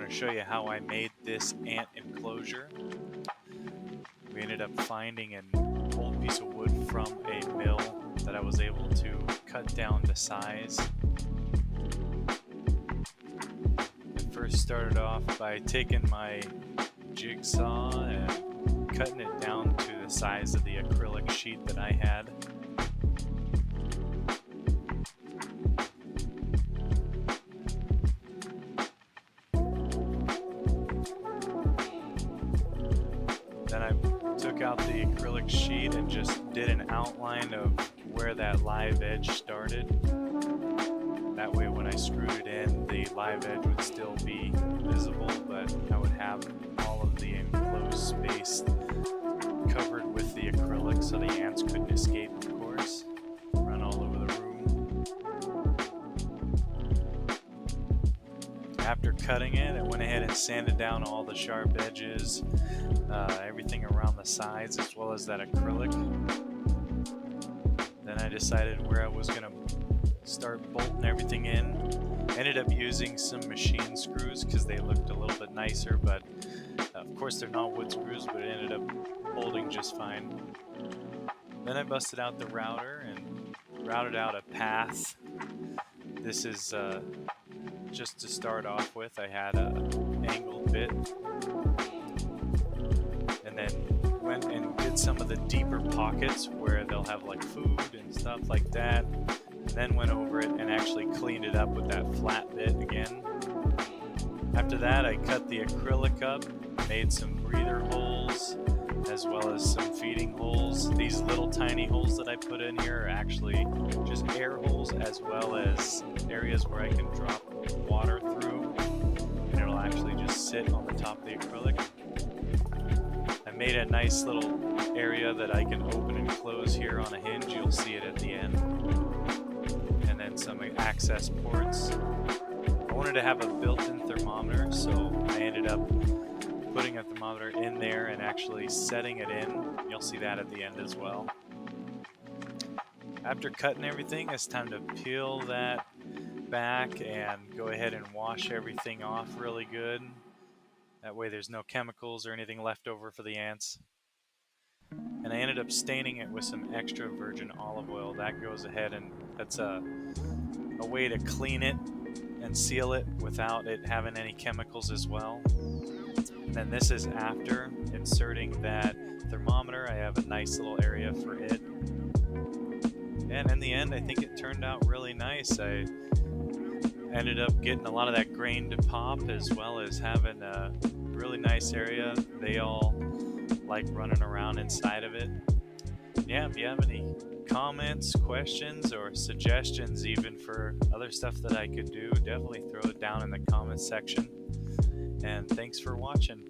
to show you how I made this ant enclosure. We ended up finding an old piece of wood from a mill that I was able to cut down to size. I first started off by taking my jigsaw and cutting it down to the size of the acrylic sheet that I had. Then I took out the acrylic sheet and just did an outline of where that live edge started. That way when I screwed it in, the live edge would still be visible, but I would have all of the enclosed space covered with the acrylic so the ants couldn't escape, of course, run all over the room. After cutting it, I went ahead and sanded down all the sharp edges, everything around the sides, as well as that acrylic. Then I decided where I was going to start bolting everything in. Ended up using some machine screws because they looked a little bit nicer, but of course they're not wood screws, but it ended up holding just fine. Then I busted out the router and routed out a path. This is just to start off with. I had an angled bit, and then went and did some of the deeper pockets where they'll have like food and stuff like that. And then went over it and actually cleaned it up with that flat bit again. After that, I cut the acrylic up, made some breather holes, as well as some feeding holes. These little tiny holes that I put in here are actually just air holes, as well as areas where I can drop water through, and it'll actually just sit on the top of the acrylic. I made a nice little area that I can open and close here on a hinge. You'll see it at the end. And then some access ports. I wanted to have a built-in thermometer, so I ended up putting a thermometer in there and actually setting it in. You'll see that at the end as well. After cutting everything, it's time to peel that back and go ahead and wash everything off really good. That way there's no chemicals or anything left over for the ants. And I ended up staining it with some extra virgin olive oil. That goes ahead and that's a way to clean it and seal it without it having any chemicals as well. And then this is after inserting that thermometer. I have a nice little area for it. And in the end, I think it turned out really nice. I ended up getting a lot of that grain to pop, as well as having a really nice area. They all like running around inside of it. Yeah, if you have any comments, questions, or suggestions even for other stuff that I could do, definitely throw it down in the comments section. And thanks for watching.